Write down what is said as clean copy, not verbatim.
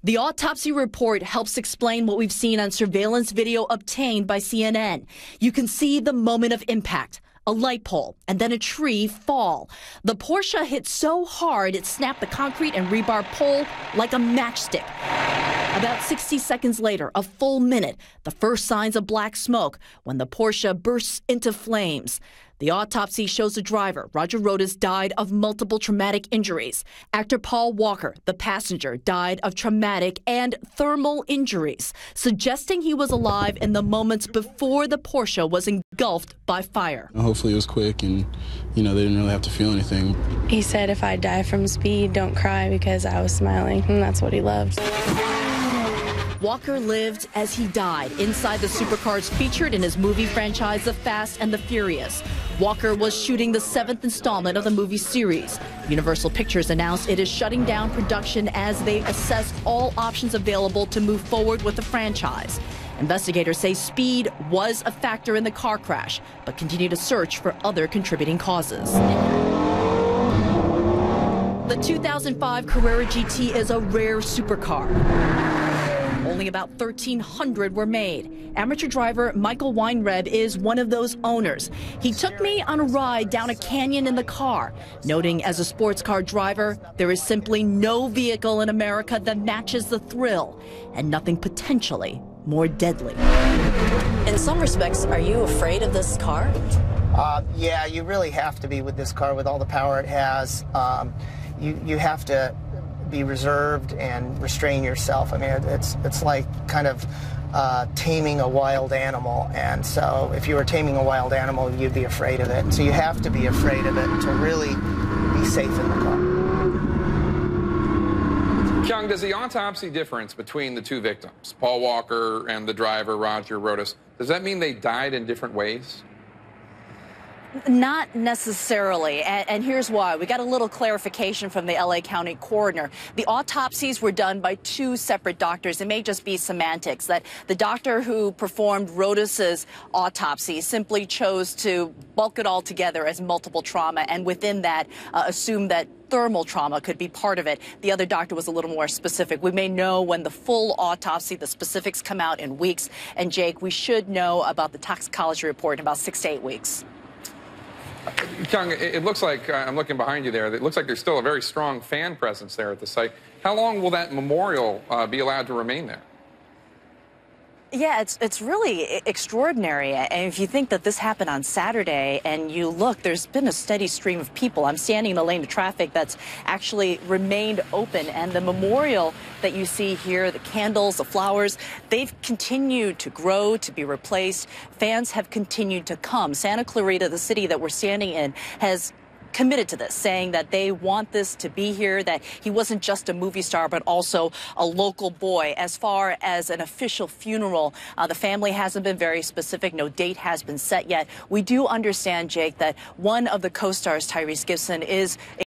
The autopsy report helps explain what we've seen on surveillance video obtained by CNN. You can see the moment of impact. A light pole, and then a tree fall. The Porsche hit so hard it snapped the concrete and rebar pole like a matchstick. About 60 seconds later, a full minute, the first signs of black smoke when the Porsche bursts into flames. The autopsy shows the driver, Roger Rodas, died of multiple traumatic injuries. Actor Paul Walker, the passenger, died of traumatic and thermal injuries, suggesting he was alive in the moments before the Porsche was engulfed by fire. Hopefully it was quick and, they didn't really have to feel anything. He said if I die from speed, don't cry, because I was smiling, and that's what he loved. Walker lived as he died inside the supercars featured in his movie franchise The Fast and the Furious. Walker was shooting the 7th installment of the movie series. Universal Pictures announced it is shutting down production as they assess all options available to move forward with the franchise. Investigators say speed was a factor in the car crash, but continue to search for other contributing causes. The 2005 Carrera GT is a rare supercar. Only about 1,300 were made. Amateur driver Michael Weinreb is one of those owners. He took me on a ride down a canyon in the car, noting as a sports car driver, there is simply no vehicle in America that matches the thrill, and nothing potentially more deadly. In some respects, are you afraid of this car? Yeah, you really have to be with this car with all the power it has. You have to be reserved and restrain yourself. I mean, it's like kind of taming a wild animal, and so if you were taming a wild animal, you'd be afraid of it. So you have to be afraid of it to really be safe in the car. Kyung, does the autopsy difference between the two victims, Paul Walker and the driver, Roger Rodas, does that mean they died in different ways? Not necessarily, and here's why. We got a little clarification from the LA County coroner. The autopsies were done by two separate doctors. It may just be semantics, that the doctor who performed Rodas's autopsy simply chose to bulk it all together as multiple trauma, and within that, assume that thermal trauma could be part of it. The other doctor was a little more specific. We may know when the full autopsy, the specifics, come out in weeks. And Jake, we should know about the toxicology report in about 6 to 8 weeks. Kyung, it looks like, I'm looking behind you there, it looks like there's still a very strong fan presence there at the site. How long will that memorial be allowed to remain there? Yeah, it's really extraordinary. And if you think that this happened on Saturday and you look, there's been a steady stream of people. I'm standing in the lane of traffic that's actually remained open. And the memorial that you see here, the candles, the flowers, they've continued to grow, to be replaced. Fans have continued to come. Santa Clarita, the city that we're standing in, has committed to this, saying that they want this to be here, that he wasn't just a movie star, but also a local boy. As far as an official funeral, the family hasn't been very specific. No date has been set yet. We do understand, Jake, that one of the co-stars, Tyrese Gibson, is